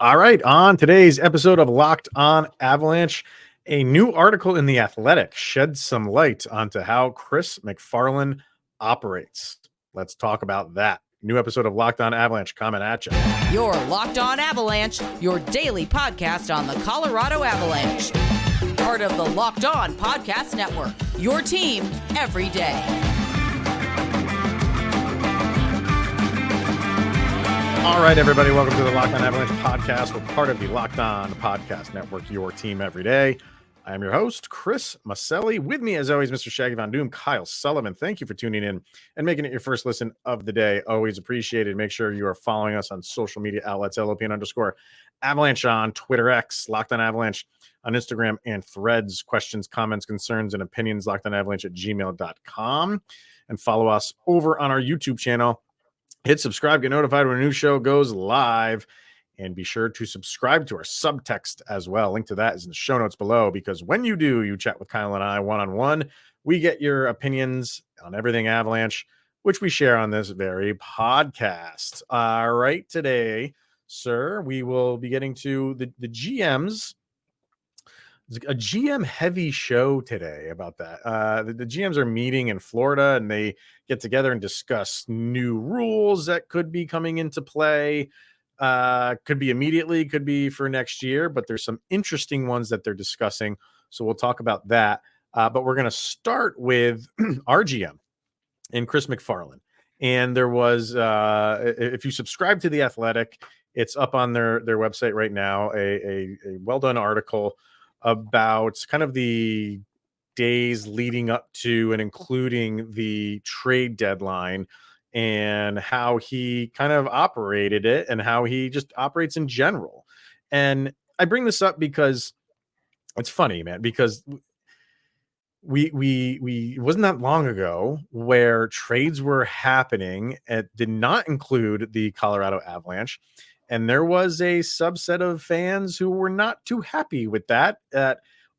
All right, on today's episode of Locked On Avalanche, a new article in The Athletic sheds some light onto how Chris MacFarland operates. Let's talk about that. New episode of Locked On Avalanche coming at you. You're Locked On Avalanche, your daily podcast on the Colorado Avalanche. Part of the Locked On Podcast Network, your team every day. All right, everybody, welcome to the Locked On Avalanche podcast. We're part of the Locked On Podcast Network, your team every day. I am your host, Chris Maselli. With me, as always, Mr. Shaggy Von Doom, Kyle Sullivan. Thank you for tuning in and making it your first listen of the day. Always appreciated. Make sure you are following us on social media outlets, LOPN_Avalanche on Twitter X, Locked On Avalanche on Instagram and Threads. Questions, comments, concerns, and opinions, lockedonavalanche@gmail.com. And follow us over on our YouTube channel. Hit subscribe, get notified when a new show goes live, and be sure to subscribe to our subtext as well. Link to that is in the show notes below, because when you do, you chat with Kyle and I one-on-one. We get your opinions on everything Avalanche, which we share on this very podcast. All right, today, sir, we will be getting to the GMs. A GM heavy show today about that. The GMs are meeting in Florida, and they get together and discuss new rules that could be coming into play. Could be immediately, could be for next year, but there's some interesting ones that they're discussing. So we'll talk about that. But we're going to start with our GM and Chris MacFarland. And there was, if you subscribe to The Athletic, it's up on their website right now, a well-done article about kind of the days leading up to and including the trade deadline and how he kind of operated it and how he just operates in general. And I bring this up because it's funny, man, because we wasn't that long ago where trades were happening and did not include the Colorado Avalanche. And there was a subset of fans who were not too happy with that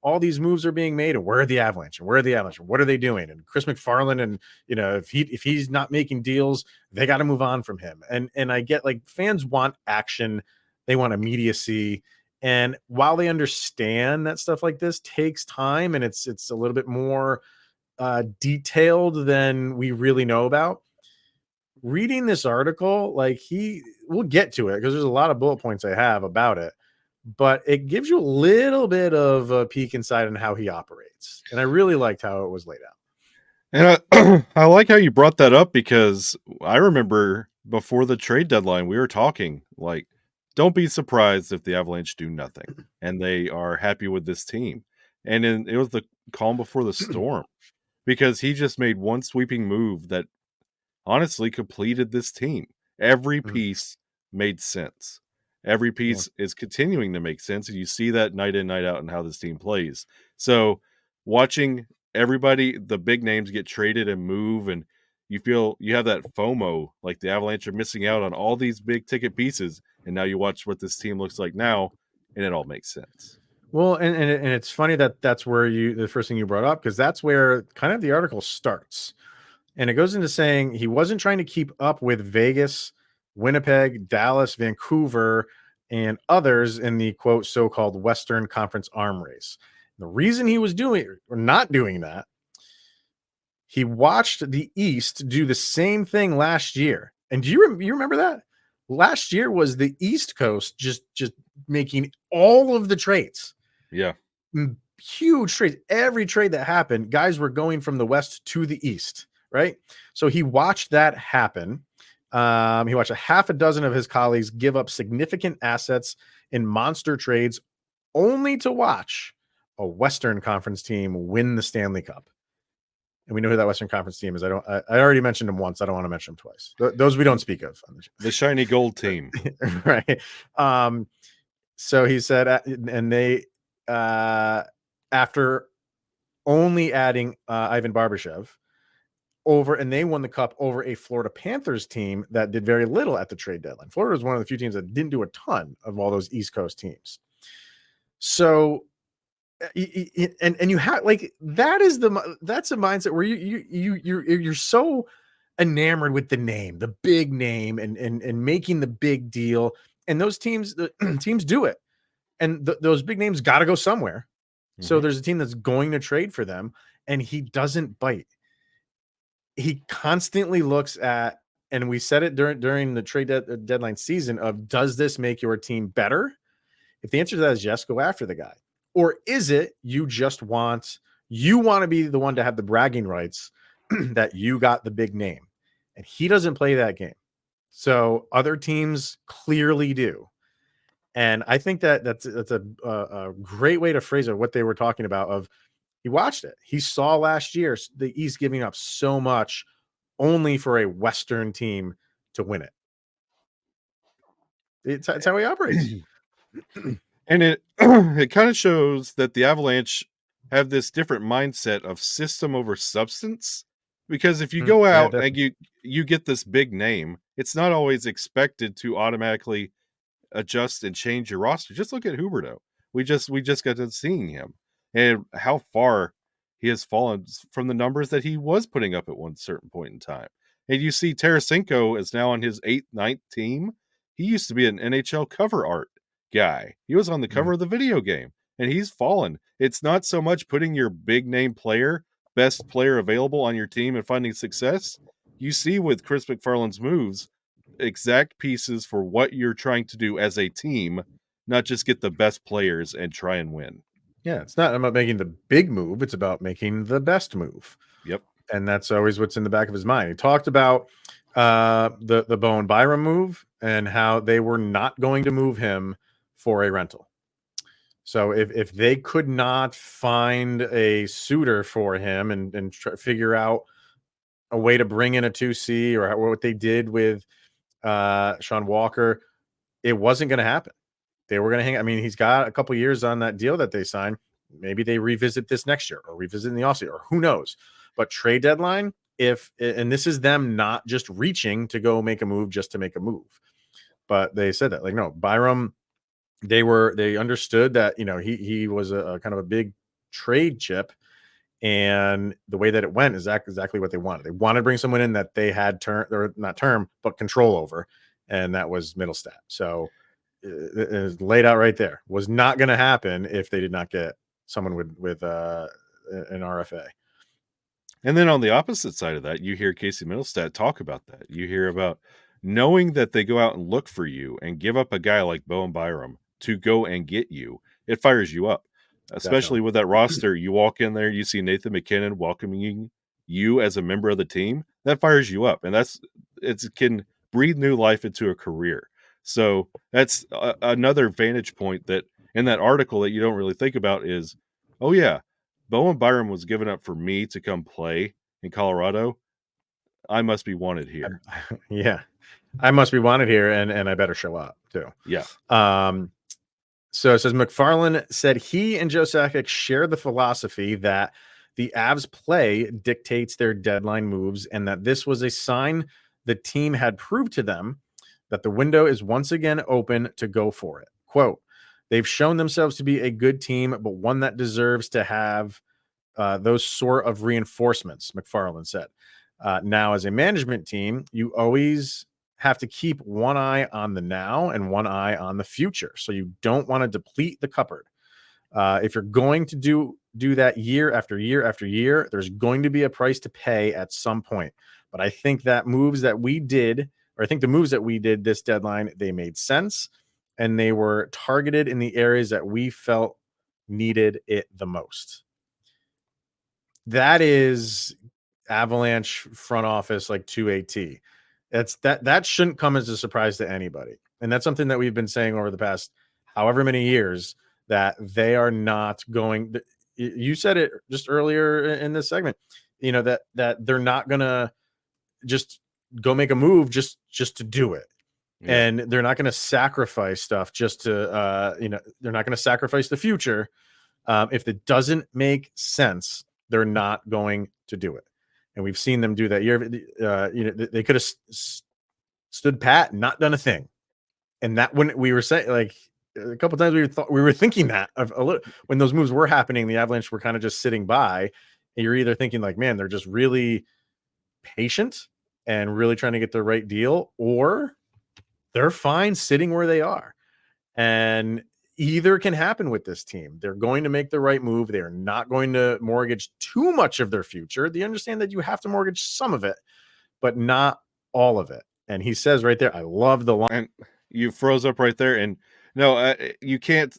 all these moves are being made, and where are the Avalanche? And where are the Avalanche? What are they doing? And Chris MacFarland, and if he's not making deals, they got to move on from him. And I get, like, fans want action, they want immediacy. And while they understand that stuff like this takes time and it's a little bit more detailed than we really know about, reading this article, we'll get to it because there's a lot of bullet points I have about it, but it gives you a little bit of a peek inside on how he operates. And I really liked how it was laid out. And I like how you brought that up, because I remember before the trade deadline, we were talking like, don't be surprised if the Avalanche do nothing and they are happy with this team. And it was the calm before the storm, because he just made one sweeping move that honestly completed this team. Every piece made sense. Every piece is continuing to make sense. And you see that night in, night out, and how this team plays. So watching everybody, the big names, get traded and move, and you feel you have that FOMO, like the Avalanche are missing out on all these big ticket pieces. And now you watch what this team looks like now, and it all makes sense. Well, and it's funny that's where the first thing you brought up, because that's where kind of the article starts. And it goes into saying he wasn't trying to keep up with Vegas, Winnipeg, Dallas, Vancouver, and others in the, quote, so-called Western Conference arm race. The reason he was not doing that, he watched the East do the same thing last year. And do you remember that? Last year was the East Coast just making all of the trades. Yeah. Huge trades. Every trade that happened, guys were going from the West to the East. Right. So he watched that happen. He watched a half a dozen of his colleagues give up significant assets in monster trades, only to watch a Western Conference team win the Stanley Cup. And we know who that Western Conference team is. I already mentioned him once. I don't want to mention him twice. Those we don't speak of. The shiny gold team. Right. So he said, and they, after only adding Ivan Barbashev, and they won the cup over a Florida Panthers team that did very little at the trade deadline. Florida was one of the few teams that didn't do a ton of all those East Coast teams. So, and you have, like, that's a mindset where you're so enamored with the name, the big name, and making the big deal, And those teams, the teams do it. And those big names got to go somewhere. So there's a team that's going to trade for them, and he doesn't bite. He constantly looks at, and we said it during the trade deadline season of, does this make your team better? If the answer to that is yes, go after the guy. Or is it you want to be the one to have the bragging rights that you got the big name? And he doesn't play that game. So other teams clearly do. And I think that's a great way to phrase it, what they were talking about of, he watched it. He saw last year the East giving up so much only for a Western team to win it. It's how he operates. And it it kind of shows that the Avalanche have this different mindset of system over substance. Because if you go out and you get this big name, it's not always expected to automatically adjust and change your roster. Just look at Huberdeau. We just got to seeing him and how far he has fallen from the numbers that he was putting up at one certain point in time. And you see Tarasenko is now on his 8th, 9th team. He used to be an NHL cover art guy. He was on the cover of the video game, and he's fallen. It's not so much putting your big name player, best player available on your team and finding success. You see with Chris MacFarland's moves, exact pieces for what you're trying to do as a team, not just get the best players and try and win. Yeah, it's not about making the big move. It's about making the best move. Yep. And that's always what's in the back of his mind. He talked about the Bowen Byram move and how they were not going to move him for a rental. So if they could not find a suitor for him and figure out a way to bring in a 2C or what they did with Sean Walker, it wasn't going to happen. They were going to hang. I mean, he's got a couple years on that deal that they signed. Maybe they revisit this next year or revisit in the offseason, or who knows. But trade deadline, and this is them not just reaching to go make a move just to make a move. But they said that, like, no, Byram, they understood that, he was a kind of a big trade chip. And the way that it went is exactly what they wanted. They wanted to bring someone in that they had but control over. And that was Middlestat. So it is laid out right there. Was not going to happen if they did not get someone with an RFA. And then on the opposite side of that, you hear Casey Middlestat talk about that. You hear about knowing that they go out and look for you and give up a guy like Bowen Byram to go and get you. It fires you up, especially Definitely. with that roster. You walk in there, you see Nathan McKinnon welcoming you as a member of the team. That fires you up, and it can breathe new life into a career. So that's another vantage point that in that article that you don't really think about is, oh yeah, Bowen Byram was given up for me to come play in Colorado. I must be wanted here. Yeah. I must be wanted here, and I better show up too. Yeah. So it says MacFarland said he and Joe Sakic share the philosophy that the Avs play dictates their deadline moves, and that this was a sign the team had proved to them that the window is once again open to go for it. Quote, they've shown themselves to be a good team, but one that deserves to have those sort of reinforcements, MacFarland said. Now, as a management team, you always have to keep one eye on the now and one eye on the future. So you don't want to deplete the cupboard. If you're going to do that year after year after year, there's going to be a price to pay at some point. But I think the moves that we did this deadline, they made sense, and they were targeted in the areas that we felt needed it the most. That is Avalanche front office like 2AT. That shouldn't come as a surprise to anybody. And that's something that we've been saying over the past however many years, that they are not going. You said it just earlier in this segment, that they're not going to just go make a move just to do it. Yeah. And they're not going to sacrifice stuff just to, they're not going to sacrifice the future. If it doesn't make sense, they're not going to do it. And we've seen them do that year. They could have stood pat and not done a thing. And that when we were saying, like, a couple of times we were thinking that of a little, when those moves were happening, the Avalanche were kind of just sitting by, and you're either thinking like, man, they're just really patient and really trying to get the right deal, or they're fine sitting where they are. And either can happen with this team. They're going to make the right move. They're not going to mortgage too much of their future. They understand that you have to mortgage some of it, but not all of it. And he says right there, I love the line. And you froze up right there. And no, you can't.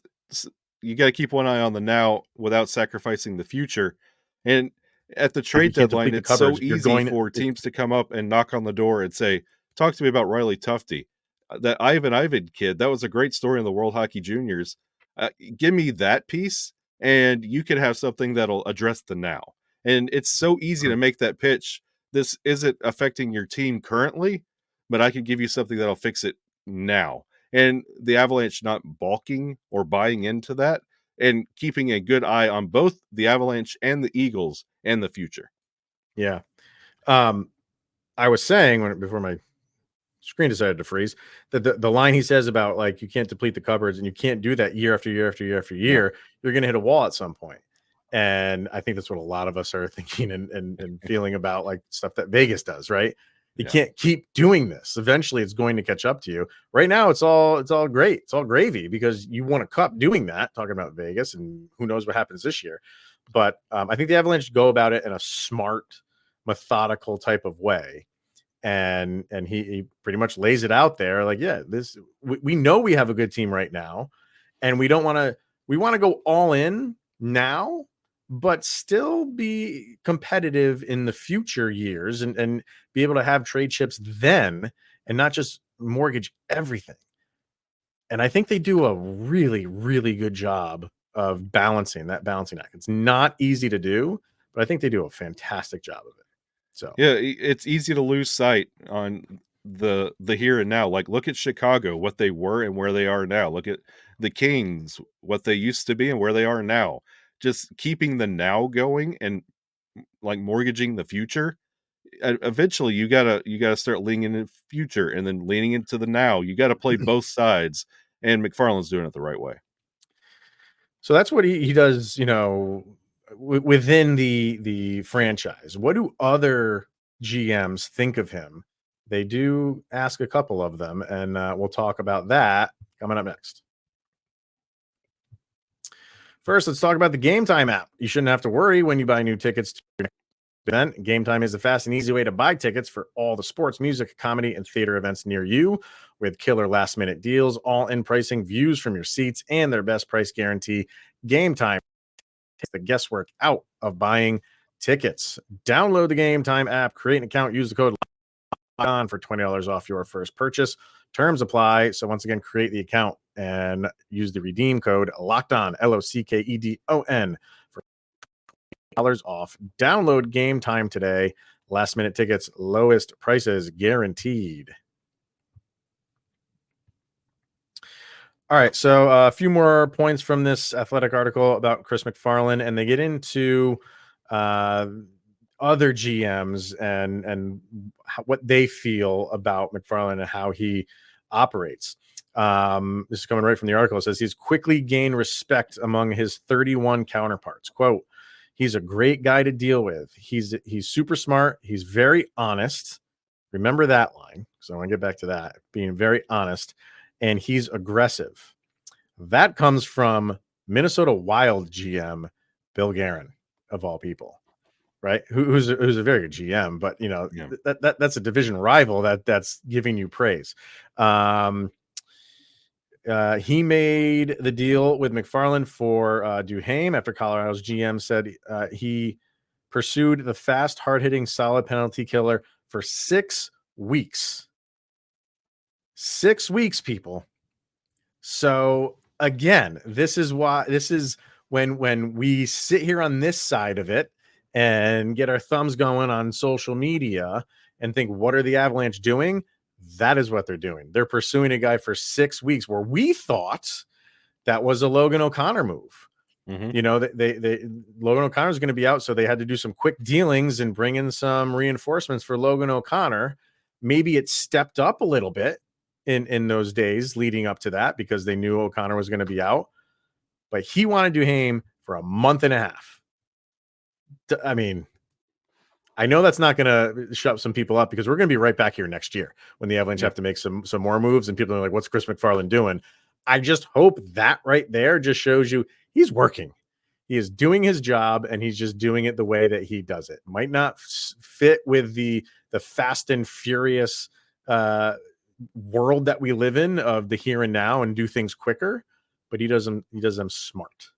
You got to keep one eye on the now without sacrificing the future. And at the trade deadline, it's so easy for teams to come up and knock on the door and say, "Talk to me about Riley Tufte, that Ivan kid. That was a great story in the World Hockey Juniors. Give me that piece, and you could have something that'll address the now." And it's so easy to make that pitch. This isn't affecting your team currently, but I can give you something that'll fix it now. And the Avalanche not balking or buying into that and keeping a good eye on both the Avalanche and the Eagles and the future. Yeah. I was saying before my screen decided to freeze that the line he says about like, you can't deplete the cupboards and you can't do that year after year after year after year, you're going to hit a wall at some point. And I think that's what a lot of us are thinking and feeling about like stuff that Vegas does, right? You can't keep doing this. Eventually it's going to catch up to you. Right now it's all great. It's all gravy because you won a cup doing that, talking about Vegas, and who knows what happens this year. But I think the Avalanche go about it in a smart, methodical type of way. And he pretty much lays it out there like, yeah, this we know we have a good team right now, and we want to go all in now, but still be competitive in the future years and be able to have trade chips then and not just mortgage everything. And I think they do a really, really good job of balancing act. It's not easy to do, but I think they do a fantastic job of it. So yeah, it's easy to lose sight on the here and now. Like, look at Chicago, what they were and where they are now. Look at the Kings, what they used to be and where they are now. Just keeping the now going and like mortgaging the future. Eventually you gotta start leaning into the future and then leaning into the now. You got to play both sides, and MacFarland's doing it the right way. So that's what he does, within the franchise. What do other GMs think of him? They do ask a couple of them, and we'll talk about that coming up next. First, let's talk about the Game Time app. You shouldn't have to worry when you buy new tickets to your event. Game Time is the fast and easy way to buy tickets for all the sports, music, comedy, and theater events near you, with killer last-minute deals, all-in pricing, views from your seats, and their best price guarantee. Game Time takes the guesswork out of buying tickets. Download the Game Time app, create an account, use the code on for $20 off your first purchase. Terms apply. So once again, create the account and use the redeem code LOCKEDON, LOCKEDON, for $20 off. Download Game Time today. Last minute tickets, lowest prices guaranteed. All right, so a few more points from this Athletic article about Chris MacFarland, and they get into other GMs and what they feel about MacFarland and how he operates. This is coming right from the article. It says he's quickly gained respect among his 31 counterparts. Quote, he's a great guy to deal with. He's super smart. He's very honest. Remember that line. So I want to get back to that. Being very honest. And he's aggressive. That comes from Minnesota Wild GM Bill Guerin, of all people, right? Who's a very good GM, but that's a division rival that's giving you praise. He made the deal with MacFarland for Duhaime after Colorado's GM said he pursued the fast, hard-hitting, solid penalty killer for 6 weeks. 6 weeks, people. So again, this is when we sit here on this side of it and get our thumbs going on social media and think, what are the Avalanche doing? That is what they're doing. They're pursuing a guy for 6 weeks, where we thought that was a Logan O'Connor move. Mm-hmm. Logan O'Connor is going to be out, so they had to do some quick dealings and bring in some reinforcements for Logan O'Connor. Maybe it stepped up a little bit in those days leading up to that because they knew O'Connor was going to be out, but he wanted Duhaime for a month and a half. I mean, I know that's not going to shut some people up because we're going to be right back here next year when the Avalanche have to make some more moves and people are like, what's Chris MacFarland doing? I just hope that right there just shows you he's working. He is doing his job and he's just doing it the way that he does it. Might not fit with the fast and furious world that we live in of the here and now and do things quicker, but he does them smart.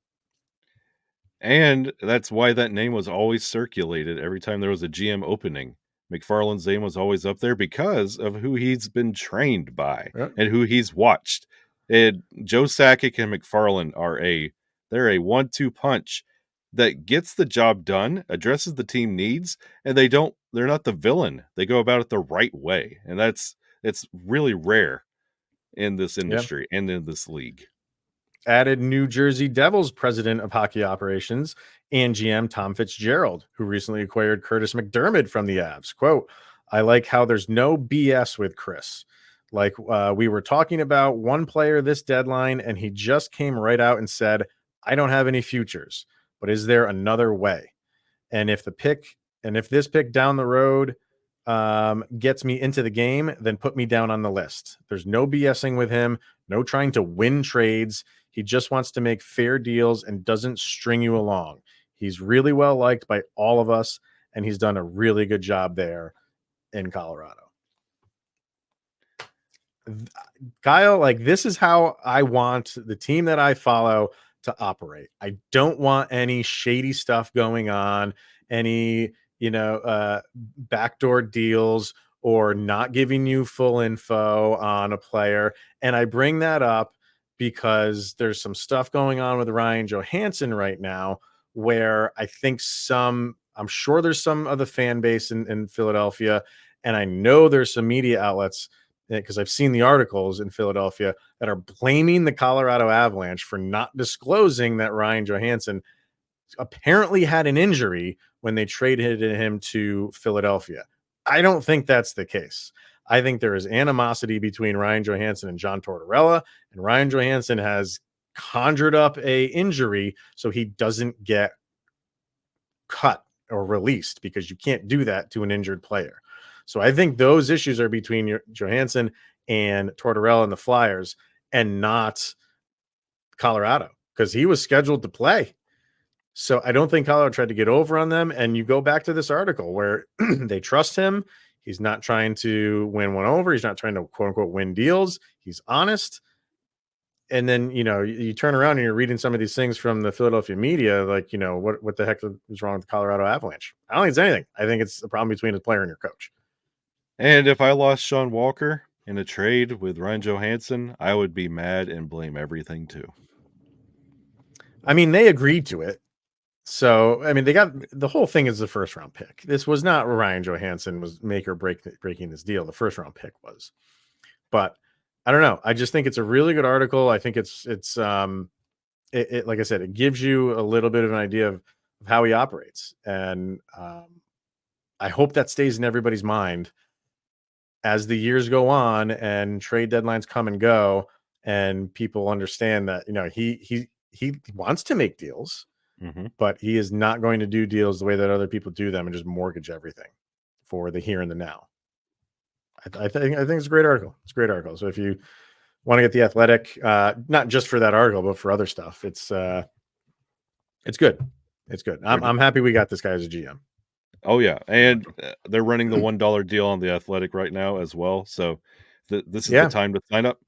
And that's why that name was always circulated every time there was a GM opening. MacFarland's name was always up there because of who he's been trained by and who he's watched. And Joe Sakic and MacFarland they're a 1-2 punch that gets the job done, addresses the team needs, and they're not the villain. They go about it the right way. And it's really rare in this industry and in this league. Added New Jersey Devils president of hockey operations and GM Tom Fitzgerald, who recently acquired Curtis McDermott from the Avs. Quote, I like how there's no BS with Chris. Like we were talking about one player this deadline, and he just came right out and said, I don't have any futures, but is there another way? And if this pick down the road gets me into the game, then put me down on the list. There's no BSing with him, no trying to win trades. He just wants to make fair deals and doesn't string you along. He's really well liked by all of us, and he's done a really good job there in Colorado. Kyle, like this is how I want the team that I follow to operate. I don't want any shady stuff going on, any backdoor deals or not giving you full info on a player. And I bring that up because there's some stuff going on with Ryan Johansson right now where I think I'm sure there's some of the fan base in Philadelphia. And I know there's some media outlets because I've seen the articles in Philadelphia that are blaming the Colorado Avalanche for not disclosing that Ryan Johansson apparently had an injury when they traded him to Philadelphia. I don't think that's the case. I think there is animosity between Ryan Johansson and John Tortorella, and Ryan Johansson has conjured up a injury so he doesn't get cut or released because you can't do that to an injured player. So I think those issues are between Johansson and Tortorella and the Flyers and not Colorado because he was scheduled to play. So I don't think Colorado tried to get over on them. And you go back to this article where they trust him. He's not trying to win one over. He's not trying to quote unquote win deals. He's honest. And then, you turn around and you're reading some of these things from the Philadelphia media, like, what the heck is wrong with the Colorado Avalanche? I don't think it's anything. I think it's a problem between the player and your coach. And if I lost Sean Walker in a trade with Ryan Johansson, I would be mad and blame everything too. I mean, they agreed to it. So, I mean, they got the whole thing is the first round pick. This was not Ryan Johansson was make or breaking this deal. The first round pick was, but I don't know. I just think it's a really good article. I think it's like I said, it gives you a little bit of an idea of how he operates. And I hope that stays in everybody's mind as the years go on and trade deadlines come and go and people understand that, he wants to make deals. Mm-hmm. But he is not going to do deals the way that other people do them and just mortgage everything for the here and the now. I think it's a great article. It's a great article. So if you want to get The Athletic, not just for that article, but for other stuff, it's good. It's good. I'm happy we got this guy as a GM. Oh yeah, and they're running the $1 deal on The Athletic right now as well. So this is the time to sign up.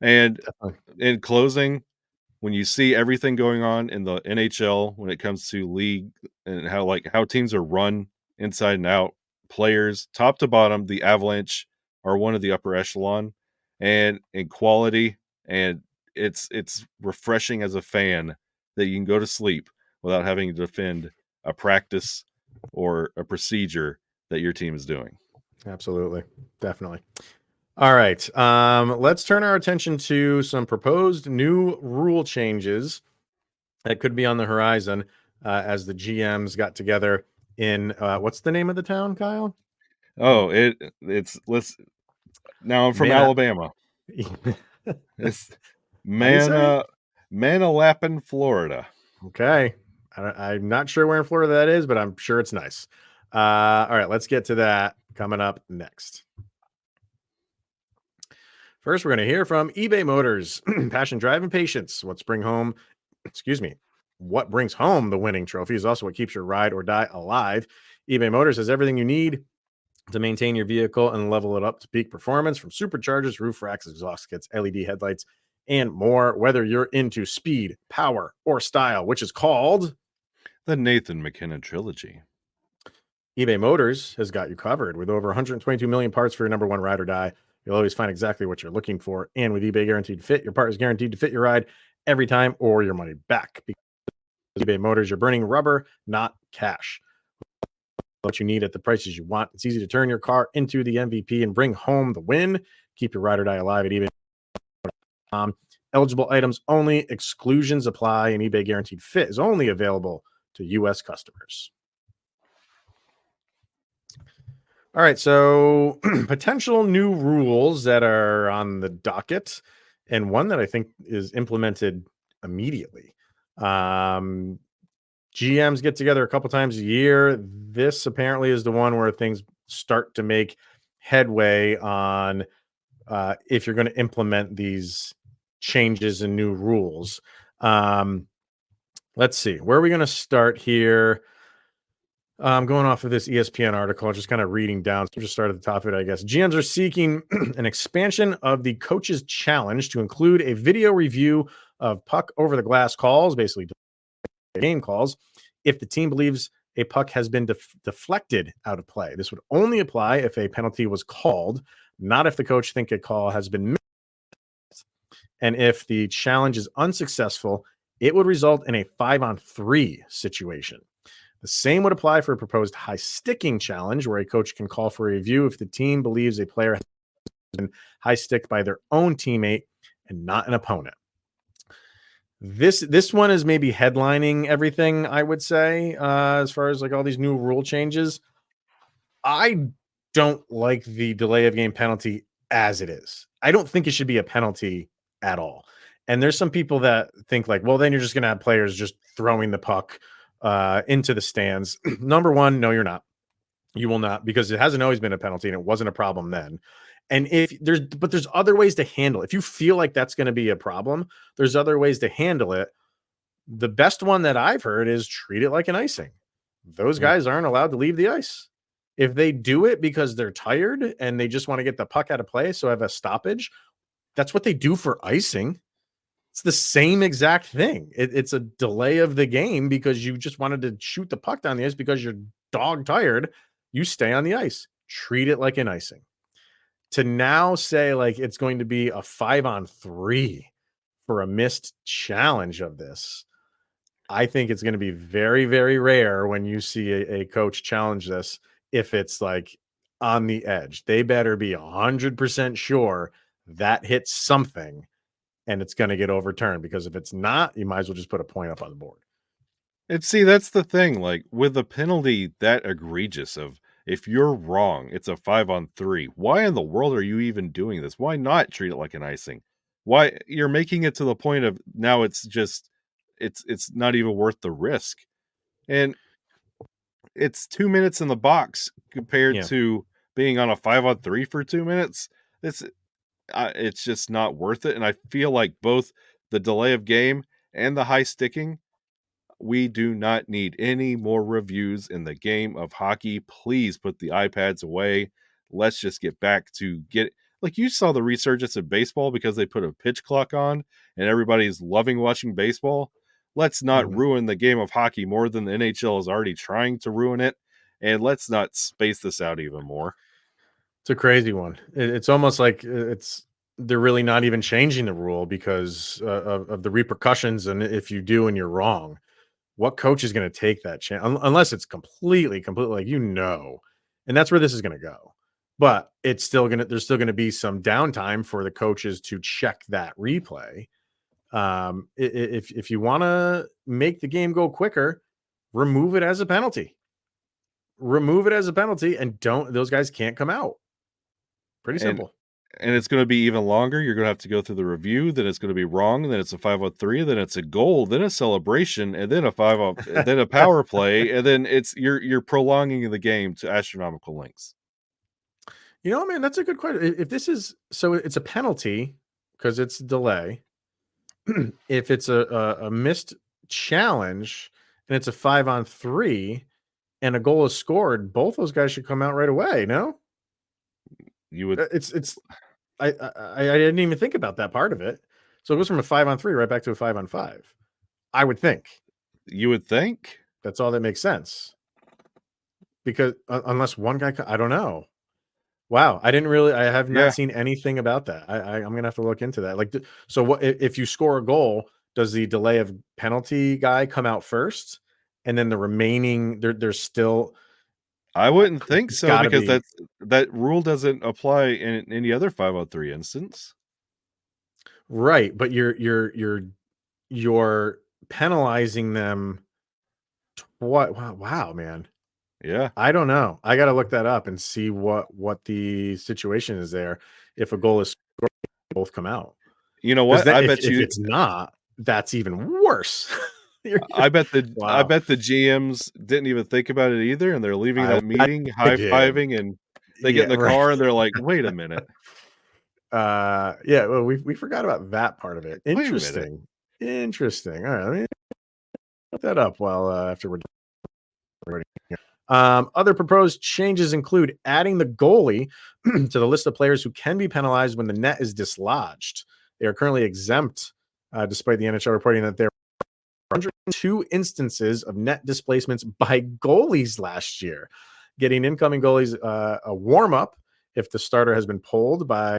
And definitely. In closing, when you see everything going on in the NHL when it comes to league and how teams are run inside and out, players top to bottom, the Avalanche are one of the upper echelon and in quality, and it's refreshing as a fan that you can go to sleep without having to defend a practice or a procedure that your team is doing. Absolutely. Definitely. All right. Let's turn our attention to some proposed new rule changes that could be on the horizon as the GMs got together in what's the name of the town, Kyle? Oh, now I'm from Alabama. It's Manalapan, Florida. Okay. I'm not sure where in Florida that is, but I'm sure it's nice. All right, let's get to that coming up next. First, we're going to hear from eBay Motors. Passion, drive, and patience. What brings home the winning trophy is also what keeps your ride or die alive. eBay Motors has everything you need to maintain your vehicle and level it up to peak performance, from superchargers, roof racks, exhaust kits, LED headlights, and more. Whether you're into speed, power, or style, which is called The Nathan McKinnon trilogy. eBay Motors has got you covered. With over 122 million parts for your number one ride or die, you'll always find exactly what you're looking for. And with eBay Guaranteed Fit, your part is guaranteed to fit your ride every time or your money back. Because eBay Motors, you're burning rubber, not cash. What you need at the prices you want. It's easy to turn your car into the MVP and bring home the win. Keep your ride or die alive at eBay.com. Eligible items only. Exclusions apply, and eBay Guaranteed Fit is only available to U.S. customers. All right, so potential new rules that are on the docket, and one that I think is implemented immediately. GMs get together a couple times a year. This apparently is the one where things start to make headway on if you're going to implement these changes and new rules. Let's see. Where are we going to start here? I'm going off of this ESPN article, just kind of reading down. So just start at the top of it, I guess. GMs are seeking an expansion of the coach's challenge to include a video review of puck over the glass calls, basically game calls, if the team believes a puck has been deflected out of play. This would only apply if a penalty was called, not if the coach think a call has been missed. And if the challenge is unsuccessful, it would result in a 5-on-3 situation. The same would apply for a proposed high sticking challenge, where a coach can call for a review if the team believes a player has been high sticked by their own teammate and not an opponent. This one is maybe headlining everything, I would say, as far as like all these new rule changes. I don't like the delay of game penalty as it is. I don't think it should be a penalty at all. And there's some people that think like, well, then you're just going to have players just throwing the puck into the stands. Number one, no, you're not. You will not, because it hasn't always been a penalty and it wasn't a problem then. And there's other ways to handle it. If you feel like that's going to be a problem, there's other ways to handle it. The best one that I've heard is treat it like an icing. Those guys aren't allowed to leave the ice. If they do it because they're tired and they just want to get the puck out of play, so have a stoppage, that's what they do for icing. It's the same exact thing. It's a delay of the game because you just wanted to shoot the puck down the ice because you're dog tired. You stay on the ice. Treat it like an icing. To now say like it's going to be a 5-on-3 for a missed challenge of this, I think it's going to be very, very rare when you see a coach challenge this. If it's like on the edge, they better be 100% sure that hits something and it's going to get overturned, because if it's not, you might as well just put a point up on the board. And see, that's the thing. Like with a penalty that egregious of, if you're wrong, it's a 5-on-3. Why in the world are you even doing this? Why not treat it like an icing? Why you're making it to the point of now it's just it's not even worth the risk. And it's 2 minutes in the box compared to being on a 5-on-3 for 2 minutes. It's just not worth it. And I feel like both the delay of game and the high sticking, we do not need any more reviews in the game of hockey. Please put the iPads away. Let's just get back to like you saw the resurgence of baseball because they put a pitch clock on and everybody's loving watching baseball. Let's not ruin the game of hockey more than the NHL is already trying to ruin it. And let's not space this out even more. It's a crazy one. It's almost like they're really not even changing the rule because of the repercussions. And if you do and you're wrong, what coach is going to take that chance? Unless it's completely like, and that's where this is going to go. But there's still going to be some downtime for the coaches to check that replay. If you want to make the game go quicker, remove it as a penalty. And those guys can't come out. Pretty simple. And it's going to be even longer. You're going to have to go through the review. Then it's going to be wrong. Then it's a 5-on-3. Then it's a goal. Then a celebration. And then a 5-on. Then a power play. And then you're prolonging the game to astronomical lengths. You know, man, that's a good question. If this is so, it's a penalty because it's delay. If it's a missed challenge and it's a 5-on-3 and a goal is scored, both those guys should come out right away. No, You would. it's. I didn't even think about that part of it. So it goes from a 5-on-3 right back to a 5-on-5. I would think. You would think. That's all that makes sense. Because unless one guy, I don't know. Wow, I have not seen anything about that. I'm gonna have to look into that. Like, so what if you score a goal? Does the delay of penalty guy come out first, and then the remaining there's still? I wouldn't think so because be, that rule doesn't apply in any other 5-on-3 instance. Right, but you're penalizing them. What? Wow, man. Yeah, I don't know. I got to look that up and see what the situation is there. If a goal is scored, both come out. You know what? If it's not, that's even worse. I bet the GMs didn't even think about it either, and they're leaving that meeting high-fiving, and they get in the car and they're like, "Wait a minute." Yeah. Well, we forgot about that part of it. Interesting. All right, let me look that up while after we're recording here. Other proposed changes include adding the goalie to the list of players who can be penalized when the net is dislodged. They are currently exempt, despite the NHL reporting that there were 102 instances of net displacements by goalies last year, getting incoming goalies a warm-up if the starter has been pulled by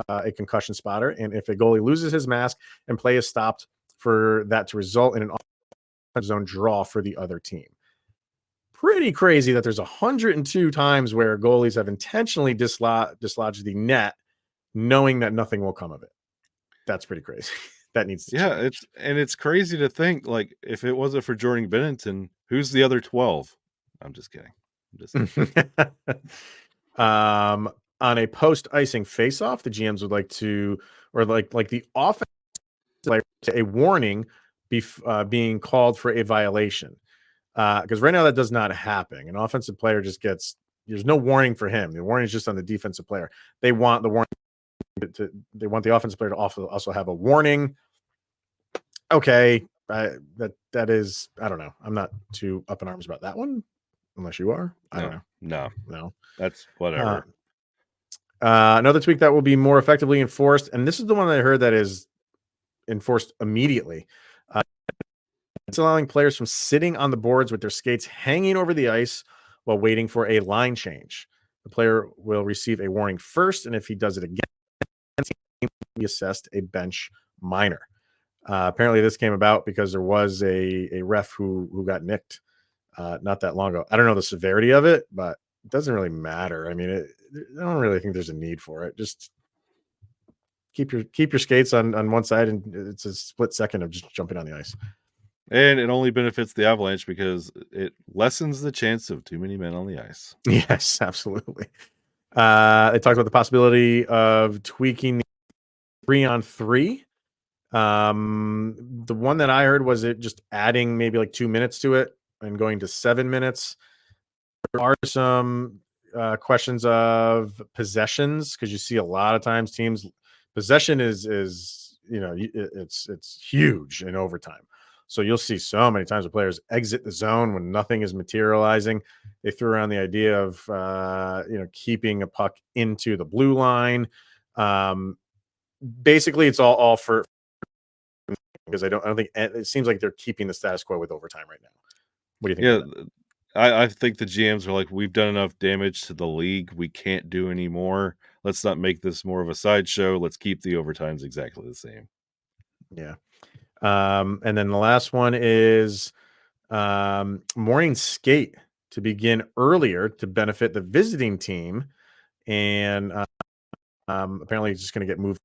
a concussion spotter, and if a goalie loses his mask and play is stopped for that to result in an offensive zone draw for the other team. Pretty crazy that there's 102 times where goalies have intentionally dislodged the net, knowing that nothing will come of it. That's pretty crazy. That needs to change. It's crazy to think, like, if it wasn't for Jordan Bennington, who's the other 12? I'm just kidding. On a post-icing face-off, the GMs would like to, or like the offense, like a warning being called for a violation. Because right now that does not happen. An offensive player just gets, there's no warning for him. The warning is just on the defensive player. They want the warning they want the offensive player to also have a warning. Okay, that is, I don't know. I'm not too up in arms about that one, unless you are. I don't know. No, that's whatever. Another tweak that will be more effectively enforced, and this is the one that I heard that is enforced immediately. It's allowing players from sitting on the boards with their skates hanging over the ice while waiting for a line change. The player will receive a warning first, and if he does it again, he will be assessed a bench minor. Apparently, this came about because there was a ref who got nicked not that long ago. I don't know the severity of it, but it doesn't really matter. I mean, I don't really think there's a need for it. Just keep your skates on one side, and it's a split second of just jumping on the ice. And it only benefits the Avalanche because it lessens the chance of too many men on the ice. Yes, absolutely. They talked about the possibility of tweaking 3-on-3. The one that I heard was it just adding maybe like 2 minutes to it and going to 7 minutes. There are some questions of possessions, because you see a lot of times teams possession is it's huge in overtime. So you'll see so many times where players exit the zone when nothing is materializing. They threw around the idea of keeping a puck into the blue line. Basically, it's all for, because I don't think it seems like they're keeping the status quo with overtime right now. What do you think? Yeah, I think the GMs are like, we've done enough damage to the league. We can't do any more. Let's not make this more of a sideshow. Let's keep the overtimes exactly the same. Yeah. And then the last one is morning skate to begin earlier to benefit the visiting team. And apparently it's just going to get moved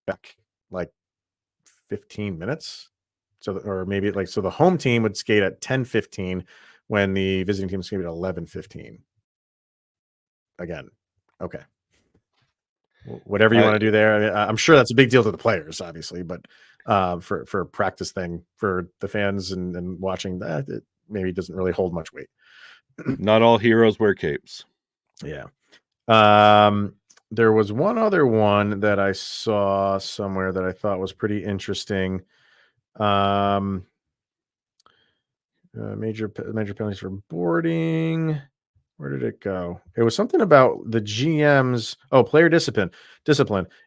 back like 15 minutes. So, or maybe so the home team would skate at 10:15 when the visiting team is skate at 11:15. Again. Okay. whatever you want to do there. I mean, I'm sure that's a big deal to the players, obviously, but for a practice thing for the fans and watching that, it maybe doesn't really hold much weight. Not all heroes wear capes. Yeah. There was one other one that I saw somewhere that I thought was pretty interesting. Major penalties for boarding. Where did it go? It was something about the GM's player discipline.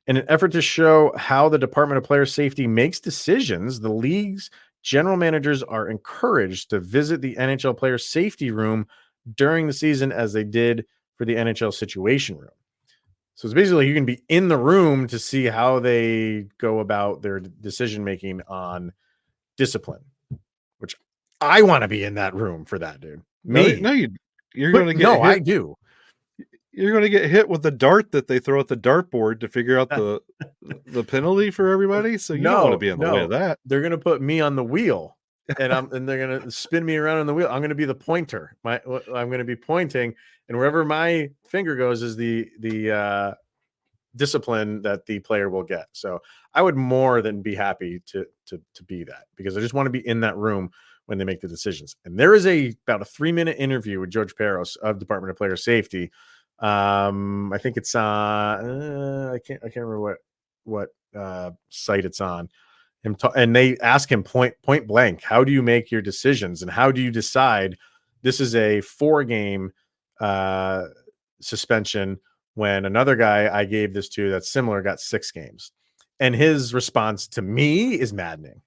In an effort to show how the Department of Player Safety makes decisions, the league's general managers are encouraged to visit the NHL player safety room during the season, as they did for the NHL situation room. So it's basically you can be in the room to see how they go about their decision making on discipline, which I want to be in that room for that, dude. You're going to get hit. I do. You're going to get hit with the dart that they throw at the dartboard to figure out the penalty for everybody. So you don't want to be in the way of that. They're going to put me on the wheel, and they're going to spin me around on the wheel. I'm going to be the pointer. I'm going to be pointing, and wherever my finger goes is the discipline that the player will get. So I would more than be happy to be that, because I just want to be in that room when they make the decisions. And there is about a 3-minute interview with George Peros of Department of Player Safety. I think it's on, I can't remember what site it's on. And they ask him point blank, how do you make your decisions? And how do you decide this is a 4-game suspension when another guy I gave this to that's similar got 6 games? And his response to me is maddening.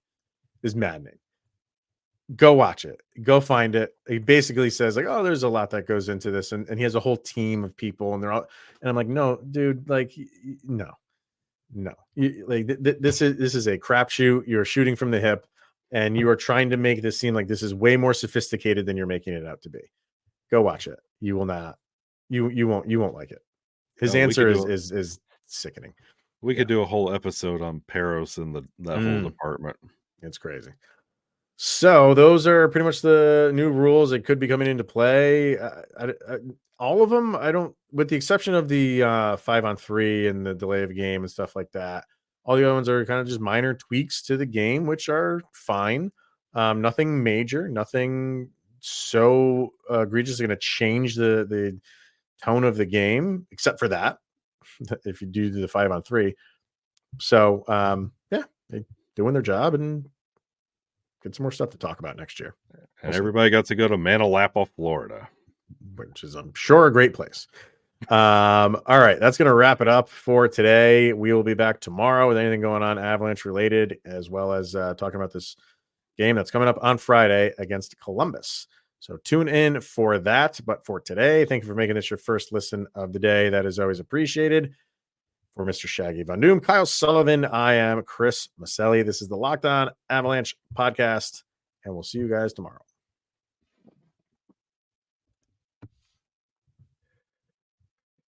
Go watch it. Go find it. He basically says like, oh, there's a lot that goes into this. And he has a whole team of people, and they're all, and I'm like, no, dude, like, no. This is a crapshoot. You're shooting from the hip, and you are trying to make this seem like this is way more sophisticated than you're making it out to be. Go watch it. You will not, you won't like it. His answer is sickening. We could do a whole episode on Peros and that whole department. It's crazy. So those are pretty much the new rules that could be coming into play. All of them, I don't, with the exception of the 5-on-3 and the delay of game and stuff like that. All the other ones are kind of just minor tweaks to the game, which are fine. Nothing major, nothing so egregious is going to change the tone of the game, except for that, if you do the 5-on-3. So yeah, they're doing their job and get some more stuff to talk about next year. And everybody got to go to Manalapan, Florida, which is, I'm sure, a great place. All right, that's going to wrap it up for today. We will be back tomorrow with anything going on Avalanche related, as well as talking about this game that's coming up on Friday against Columbus. So tune in for that. But for today, thank you for making this your first listen of the day. That is always appreciated. For Mr. Shaggy Von Doom, Kyle Sullivan, I am Chris Maselli. This is the Locked On Avalanche podcast, and we'll see you guys tomorrow.